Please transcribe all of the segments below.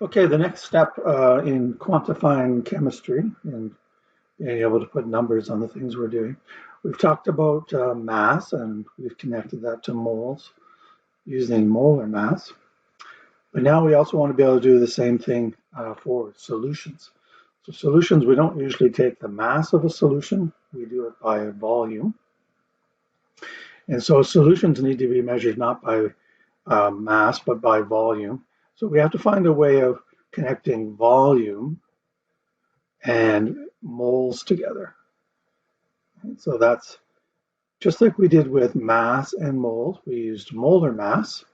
Okay, the next step in quantifying chemistry and being able to put numbers on the things we're doing. We've talked about mass and we've connected that to moles using molar mass. But now we also want to be able to do the same thing for solutions. So solutions, we don't usually take the mass of a solution, we do it by volume. And so solutions need to be measured not by mass, but by volume. So we have to find a way of connecting volume and moles together. So that's just like we did with mass and moles. We used molar mass.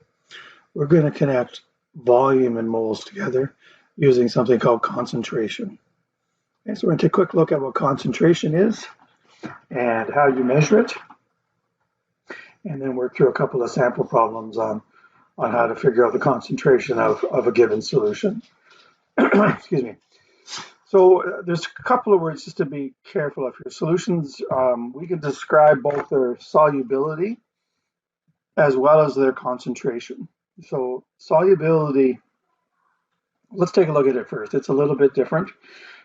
We're going to connect volume and moles together using something called concentration. Okay, so we're going to take a quick look at what concentration is and how you measure it, and then work through a couple of sample problems on how to figure out the concentration of a given solution. Excuse me. So there's a couple of words just to be careful of here. Solutions, we can describe both their solubility as well as their concentration. So solubility, let's take a look at it first. It's a little bit different.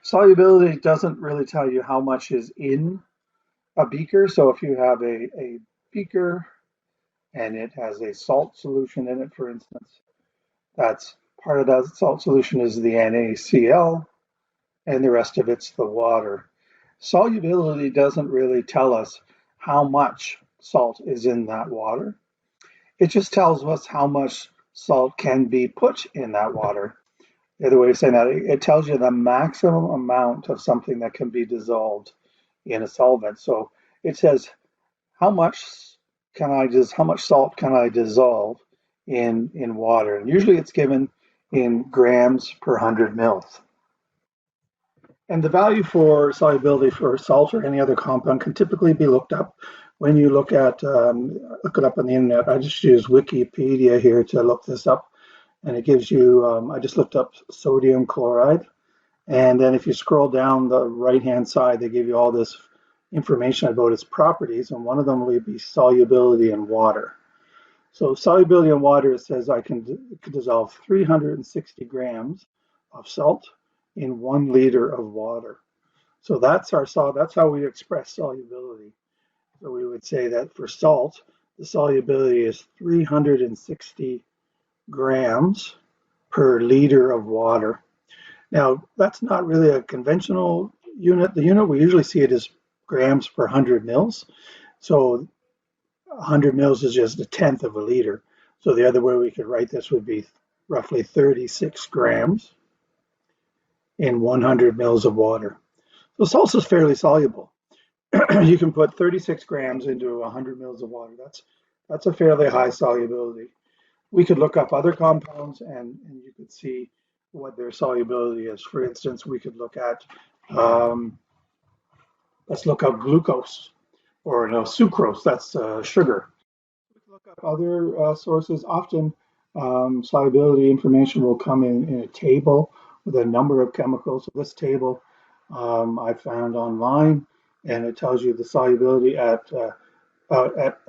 Solubility doesn't really tell you how much is in a beaker. So if you have a beaker and it has a salt solution in it, for instance, that's part of that salt solution is the NaCl, and the rest of it's the water. Solubility doesn't really tell us how much salt is in that water. It just tells us how much salt can be put in that water. The other way of saying that, it tells you the maximum amount of something that can be dissolved in a solvent. So it says how much how much salt can I dissolve in water? And usually it's given in grams per 100 mils. And the value for solubility for salt or any other compound can typically be looked up when you look it up on the internet. I just use Wikipedia here to look this up, and it gives you, I just looked up sodium chloride, and then if you scroll down the right-hand side, they give you all this information about its properties, and one of them will be solubility in water. So solubility in water, it says I can dissolve 360 grams of salt in 1 liter of water. So that's how we express solubility. So we would say that for salt, the solubility is 360 grams per liter of water. Now, that's not really a conventional unit. The unit we usually see it is grams per 100 mils. So 100 mils is just a tenth of a liter. So the other way we could write this would be roughly 36 grams in 100 mils of water. So salt is fairly soluble. You can put 36 grams into 100 mils of water. That's a fairly high solubility. We could look up other compounds and you could see what their solubility is. For instance, we could look at, let's look up glucose or sucrose, that's sugar. We can look up other sources. Often solubility information will come in a table with a number of chemicals. So this table I found online, and it tells you the solubility at a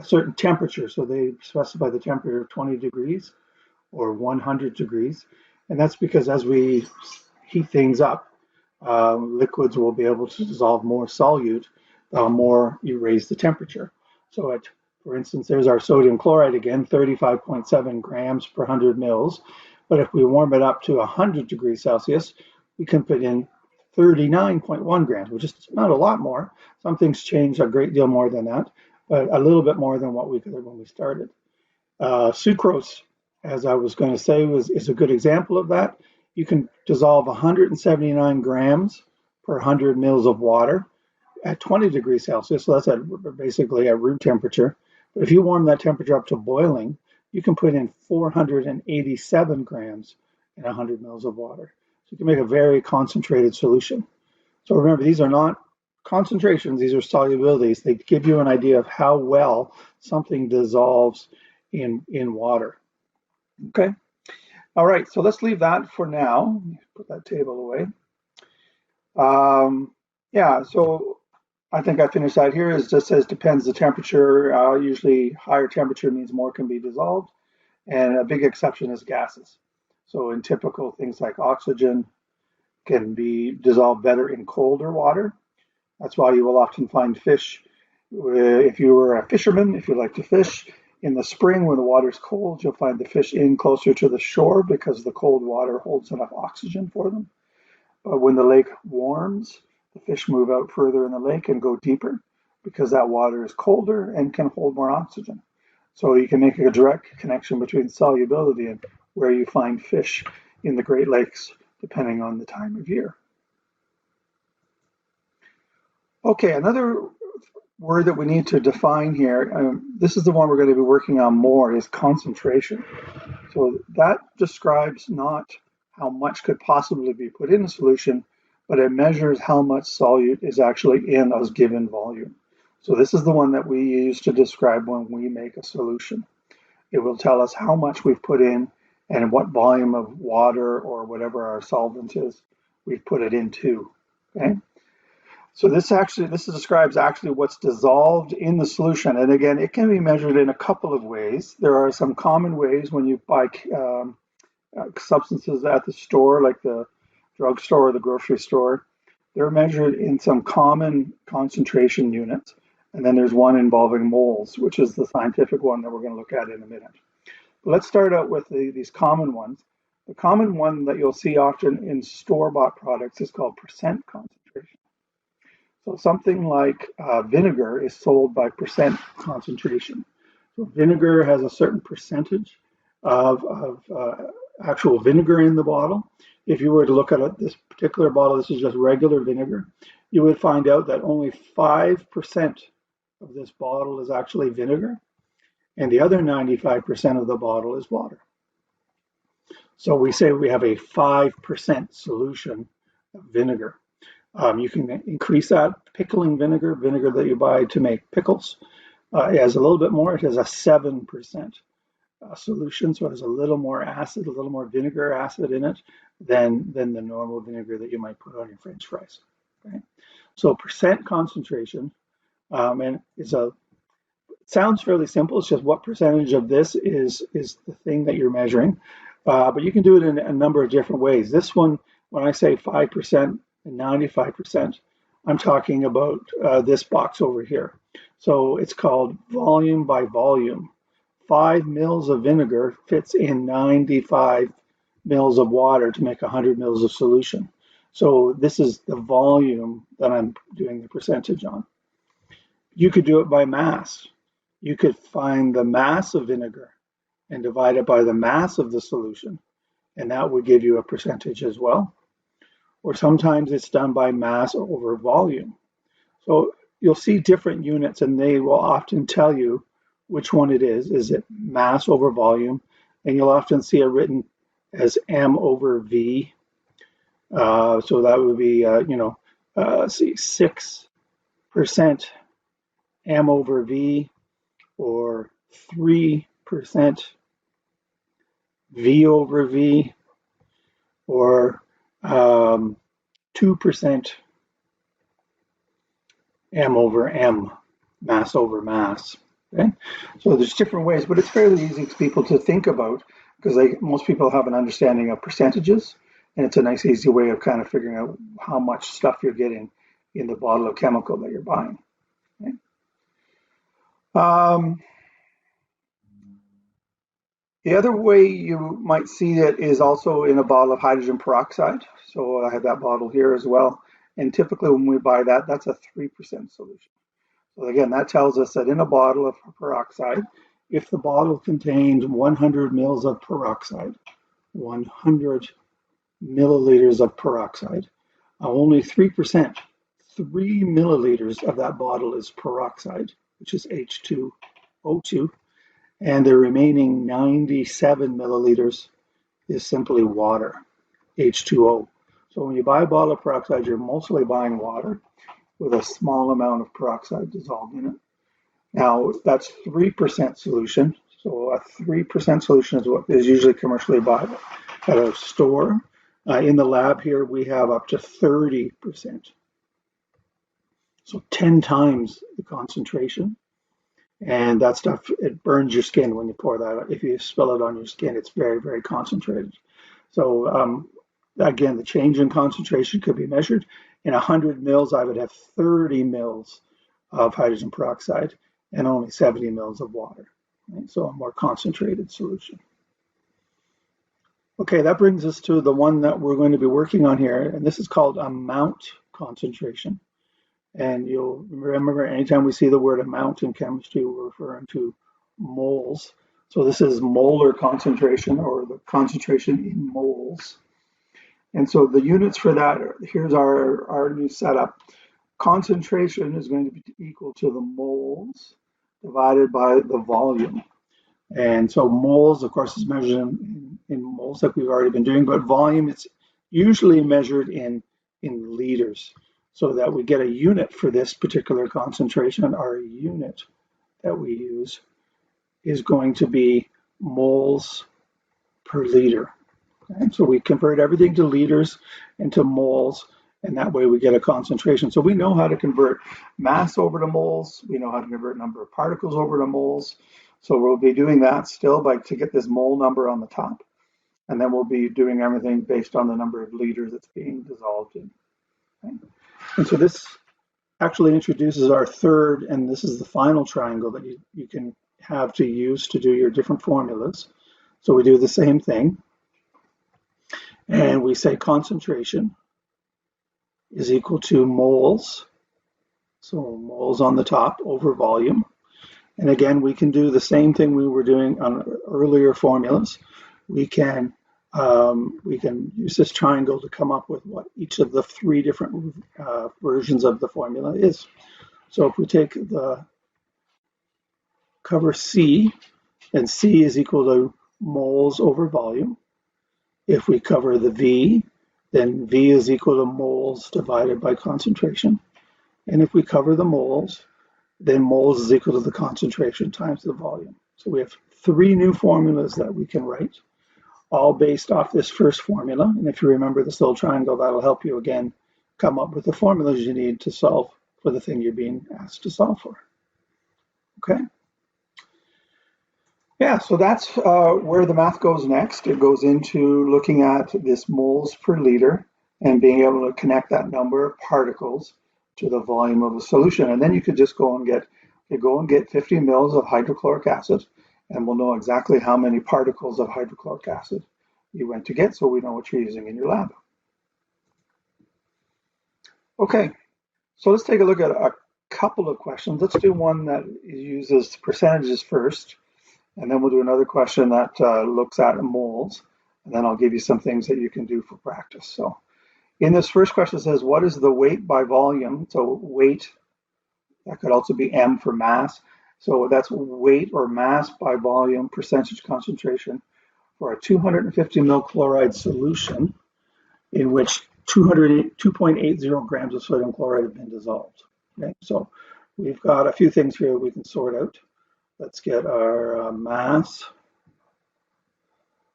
certain temperature. So they specify the temperature of 20 degrees or 100 degrees. And that's because as we heat things up, liquids will be able to dissolve more solute, more you raise the temperature. So for instance, there's our sodium chloride again, 35.7 grams per 100 mils. But if we warm it up to 100 degrees Celsius, we can put in 39.1 grams, which is not a lot more. Some things change a great deal more than that, but a little bit more than what we could when we started. Sucrose, as I was going to say, is a good example of that. You can dissolve 179 grams per 100 mils of water at 20 degrees Celsius, so that's basically at room temperature. But if you warm that temperature up to boiling, you can put in 487 grams in 100 mils of water. So you can make a very concentrated solution. So remember, these are not concentrations, these are solubilities. They give you an idea of how well something dissolves in water. Okay. All right, so let's leave that for now. Put that table away. Yeah, so I think I finished that here. It just says depends the temperature. Usually higher temperature means more can be dissolved, and a big exception is gases. So in typical things like oxygen can be dissolved better in colder water. That's why you will often find fish. If you were a fisherman, if you like to fish, in the spring when the water's cold, you'll find the fish in closer to the shore because the cold water holds enough oxygen for them. But when the lake warms, the fish move out further in the lake and go deeper because that water is colder and can hold more oxygen. So you can make a direct connection between solubility and where you find fish in the Great Lakes, depending on the time of year. Okay, another word that we need to define here, this is the one we're going to be working on more, is concentration. So that describes not how much could possibly be put in a solution, but it measures how much solute is actually in a given volume. So this is the one that we use to describe when we make a solution. It will tell us how much we've put in and what volume of water or whatever our solvent is we've put it into. Okay. So this describes actually what's dissolved in the solution. And again, it can be measured in a couple of ways. There are some common ways when you buy substances at the store, like the drugstore or the grocery store. They're measured in some common concentration units. And then there's one involving moles, which is the scientific one that we're going to look at in a minute. But let's start out with these common ones. The common one that you'll see often in store-bought products is called percent concentration. So something like vinegar is sold by percent concentration. So vinegar has a certain percentage of actual vinegar in the bottle. If you were to look at this particular bottle, this is just regular vinegar, you would find out that only 5% of this bottle is actually vinegar, and the other 95% of the bottle is water. So we say we have a 5% solution of vinegar. You can increase that. Pickling vinegar, vinegar that you buy to make pickles, it has a little bit more. It has a 7% solution, so it has a little more acid, a little more vinegar acid in it than the normal vinegar that you might put on your French fries. Okay? So percent concentration, and it sounds fairly simple. It's just what percentage of this is the thing that you're measuring, but you can do it in a number of different ways. This one, when I say 5%, and 95%, I'm talking about this box over here. So it's called volume by volume. 5 mils of vinegar fits in 95 mils of water to make 100 mils of solution. So this is the volume that I'm doing the percentage on. You could do it by mass. You could find the mass of vinegar and divide it by the mass of the solution, and that would give you a percentage as well. Or sometimes it's done by mass over volume. So you'll see different units and they will often tell you which one it is. Is it mass over volume? And you'll often see it written as M over V. So that would be, 6% M over V, or 3% V over V, or 2% M over M, mass over mass. Okay, so there's different ways, but it's fairly easy for people to think about because most people have an understanding of percentages, and it's a nice, easy way of kind of figuring out how much stuff you're getting in the bottle of chemical that you're buying. Okay. The other way you might see it is also in a bottle of hydrogen peroxide. So I have that bottle here as well. And typically when we buy that, that's a 3% solution. So again, that tells us that in a bottle of peroxide, if the bottle contains 100 mils of peroxide, 100 milliliters of peroxide, only 3%, 3 milliliters of that bottle is peroxide, which is H2O2. And the remaining 97 milliliters is simply water, H2O. So when you buy a bottle of peroxide, you're mostly buying water with a small amount of peroxide dissolved in it. Now, that's 3% solution. So a 3% solution is what is usually commercially bought at a store. In the lab here, we have up to 30%. So 10 times the concentration. And that stuff, it burns your skin when you pour that out. If you spill it on your skin, it's very, very concentrated. So again, the change in concentration could be measured. In 100 mils, I would have 30 mils of hydrogen peroxide and only 70 mils of water. Right? So a more concentrated solution. Okay, that brings us to the one that we're going to be working on here, and this is called amount concentration. And you'll remember anytime we see the word amount in chemistry, we're referring to moles. So this is molar concentration, or the concentration in moles. And so the units for that, here's our new setup. Concentration is going to be equal to the moles divided by the volume. And so moles, of course, is measured in moles like we've already been doing, but volume, it's usually measured in liters, so that we get a unit for this particular concentration. Our unit that we use is going to be moles per liter. Okay? So we convert everything to liters into moles, and that way we get a concentration. So we know how to convert mass over to moles. We know how to convert number of particles over to moles. So we'll be doing that still to get this mole number on the top. And then we'll be doing everything based on the number of liters it's being dissolved in. Okay? And so this actually introduces our third, and this is the final triangle that you can have to use to do your different formulas. So we do the same thing. And we say concentration is equal to moles. So moles on the top over volume. And again, we can do the same thing we were doing on earlier formulas. We can use this triangle to come up with what each of the three different versions of the formula is. So if we take the cover C, and C is equal to moles over volume. If we cover the V, then V is equal to moles divided by concentration. And if we cover the moles, then moles is equal to the concentration times the volume. So we have three new formulas that we can write, all based off this first formula. And if you remember this little triangle, that'll help you again come up with the formulas you need to solve for the thing you're being asked to solve for. Okay? Yeah, so that's where the math goes next. It goes into looking at this moles per liter and being able to connect that number of particles to the volume of a solution. And then you could just go and get 50 mils of hydrochloric acid, and we'll know exactly how many particles of hydrochloric acid you went to get, so we know what you're using in your lab. Okay, so let's take a look at a couple of questions. Let's do one that uses percentages first. And then we'll do another question that looks at moles, and then I'll give you some things that you can do for practice. So in this first question, it says, what is the weight by volume? So weight, that could also be M for mass. So that's weight or mass by volume percentage concentration for a 250 mil chloride solution in which 2.80 grams of sodium chloride have been dissolved. Okay, so we've got a few things here we can sort out. Let's get our mass.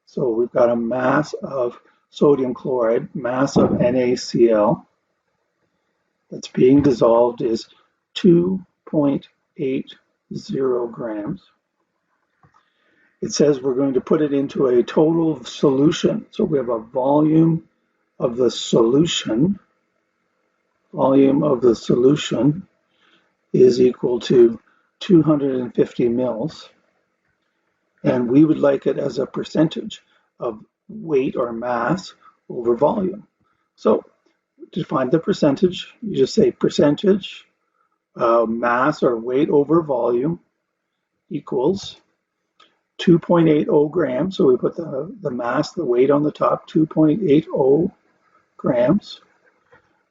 So we've got a mass of sodium chloride, mass of NaCl that's being dissolved is 2.80 grams. It says we're going to put it into a total solution. So we have a volume of the solution. Volume of the solution is equal to 250 mils, and we would like it as a percentage of weight or mass over volume. So to find the percentage, you just say percentage mass or weight over volume equals 2.80 grams. So we put the mass, the weight on the top, 2.80 grams,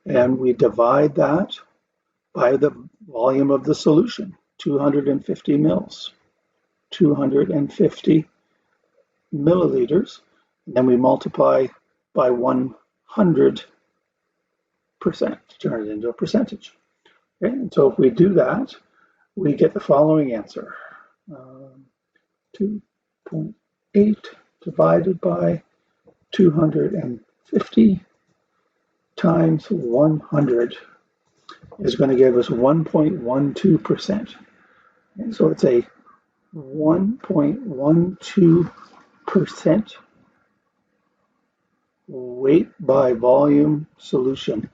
and we divide that by the volume of the solution. 250 mils, 250 milliliters, and then we multiply by 100% to turn it into a percentage. Okay, and so if we do that, we get the following answer. 2.8 divided by 250 times 100 is going to give us 1.12%. And so it's a 1.12% weight by volume solution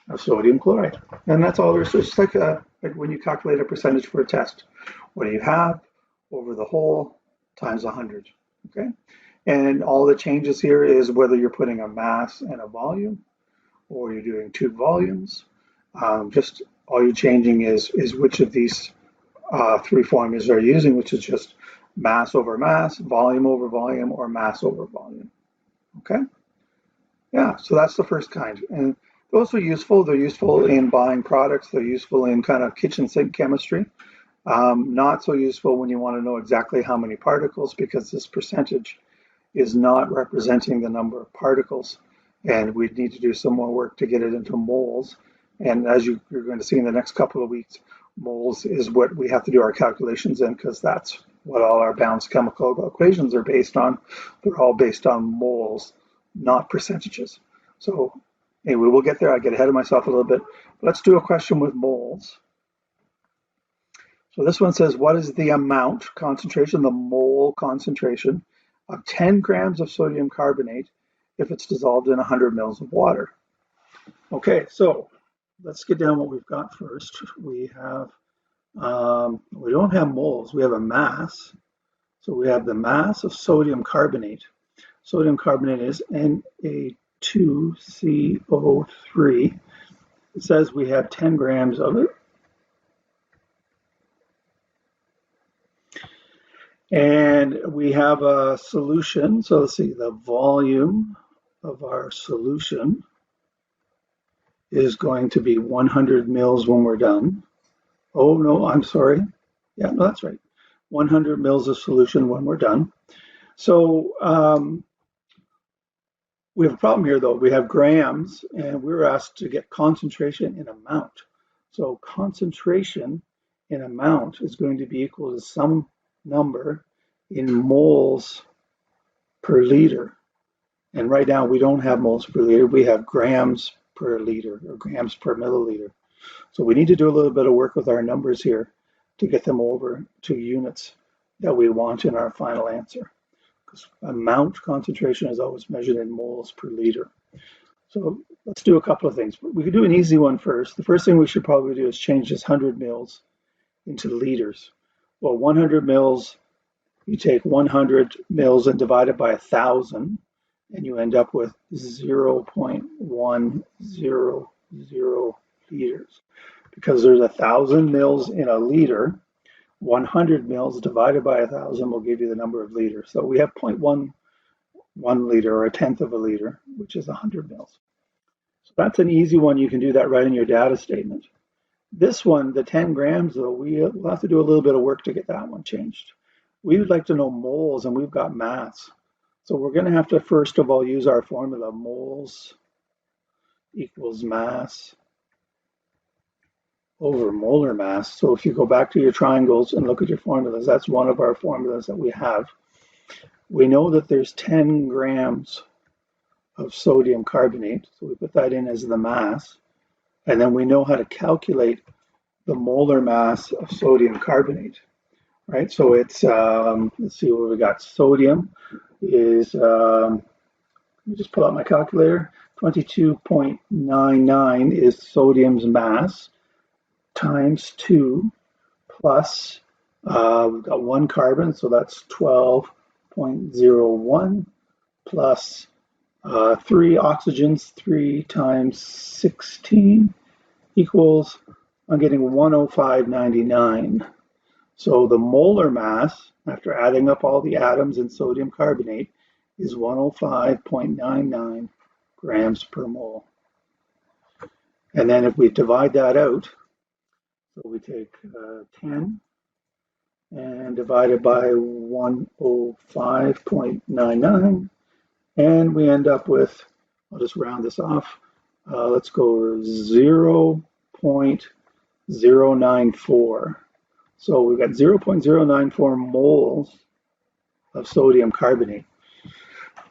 of sodium chloride. And that's all there's. It's like when you calculate a percentage for a test. What do you have over the whole times 100? Okay. And all the changes here is whether you're putting a mass and a volume or you're doing two volumes. Just all you're changing is which of these three formulas are using, which is just mass over mass, volume over volume, or mass over volume. Okay. Yeah, so that's the first kind. And those are useful. They're useful in buying products. They're useful in kind of kitchen sink chemistry. Not so useful when you want to know exactly how many particles, because this percentage is not representing the number of particles. And we'd need to do some more work to get it into moles. And as you're going to see in the next couple of weeks, moles is what we have to do our calculations in, because that's what all our balanced chemical equations are based on. They're all based on moles, not percentages. So anyway, we'll get there. I get ahead of myself a little bit. Let's do a question with moles. So this one says, what is the amount, concentration, the mole concentration of 10 grams of sodium carbonate if it's dissolved in 100 mils of water? Okay, so let's get down what we've got first. We have, we don't have moles, we have a mass. So we have the mass of sodium carbonate. Sodium carbonate is Na2CO3. It says we have 10 grams of it. And we have a solution. So let's see, the volume of our solution is going to be 100 mils when we're done. Oh, no, I'm sorry. Yeah, no, that's right. 100 mils of solution when we're done. So we have a problem here, though. We have grams, and we were asked to get concentration in amount. So concentration in amount is going to be equal to some number in moles per liter. And right now we don't have moles per liter, we have grams per liter or grams per milliliter. So we need to do a little bit of work with our numbers here to get them over to units that we want in our final answer. Because amount concentration is always measured in moles per liter. So let's do a couple of things. We could do an easy one first. The first thing we should probably do is change this 100 mils into liters. Well, 100 mils, you take 100 mils and divide it by 1,000, and you end up with 0.100 liters. Because there's 1,000 mils in a liter, 100 mils divided by 1,000 will give you the number of liters. So we have 0.11 liter, or a tenth of a liter, which is 100 mils. So that's an easy one. You can do that right in your data statement. This one, the 10 grams, though, we'll have to do a little bit of work to get that one changed. We would like to know moles, and we've got mass. So we're going to have to, first of all, use our formula. Moles equals mass over molar mass. So if you go back to your triangles and look at your formulas, that's one of our formulas that we have. We know that there's 10 grams of sodium carbonate, so we put that in as the mass. And then we know how to calculate the molar mass of sodium carbonate, right? So it's, let's see what we got. Sodium is, let me just pull out my calculator. 22.99 is sodium's mass times 2 plus, we've got 1 carbon, so that's 12.01 plus 3 oxygens, 3 times 16 equals, I'm getting 105.99. So the molar mass, after adding up all the atoms in sodium carbonate, is 105.99 grams per mole. And then if we divide that out, so we take 10 and divide it by 105.99, and we end up with, I'll just round this off, let's go 0.094. So we've got 0.094 moles of sodium carbonate.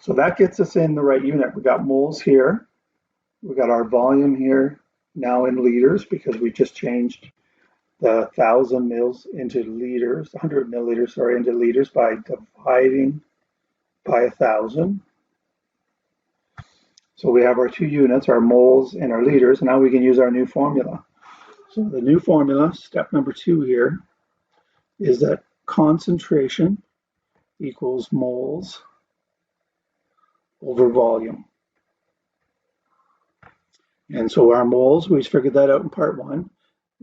So that gets us in the right unit. We got moles here. We got our volume here now in liters, because we just changed the 1,000 mils into liters, 100 milliliters, sorry, into liters by dividing by 1,000. So we have our two units, our moles and our liters, and now we can use our new formula. So the new formula, step number 2 here, is that concentration equals moles over volume. And so our moles, we figured that out in part 1,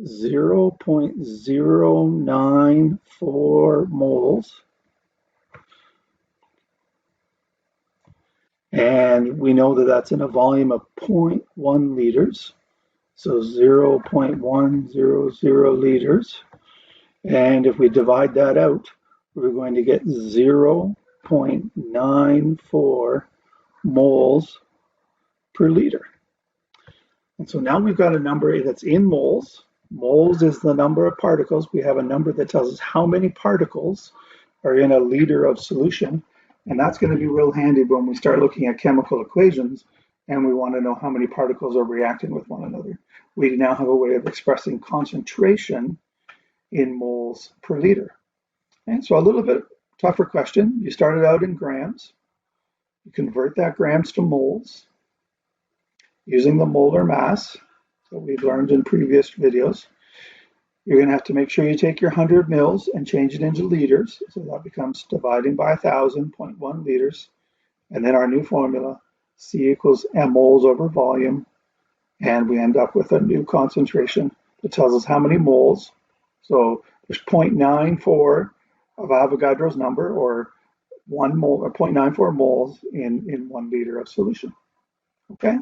0.094 moles. And we know that that's in a volume of 0.1 liters. So 0.100 liters. And if we divide that out, we're going to get 0.94 moles per liter. And so now we've got a number that's in moles. Moles is the number of particles. We have a number that tells us how many particles are in a liter of solution. And that's going to be real handy when we start looking at chemical equations and we want to know how many particles are reacting with one another. We now have a way of expressing concentration in moles per liter. And so a little bit tougher question. You started out in grams. You convert that grams to moles using the molar mass that we've learned in previous videos. You're going to have to make sure you take your 100 mils and change it into liters. So that becomes dividing by 1,000, 0.1 liters. And then our new formula, C equals M moles over volume. And we end up with a new concentration that tells us how many moles. So there's 0.94 of Avogadro's number, or 1 mole, or 0.94 moles in 1 liter of solution. Okay?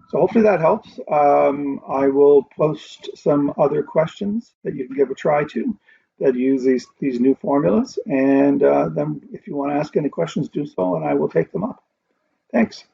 So hopefully that helps. I will post some other questions that you can give a try to that use these new formulas. And then if you want to ask any questions, do so, and I will take them up. Thanks.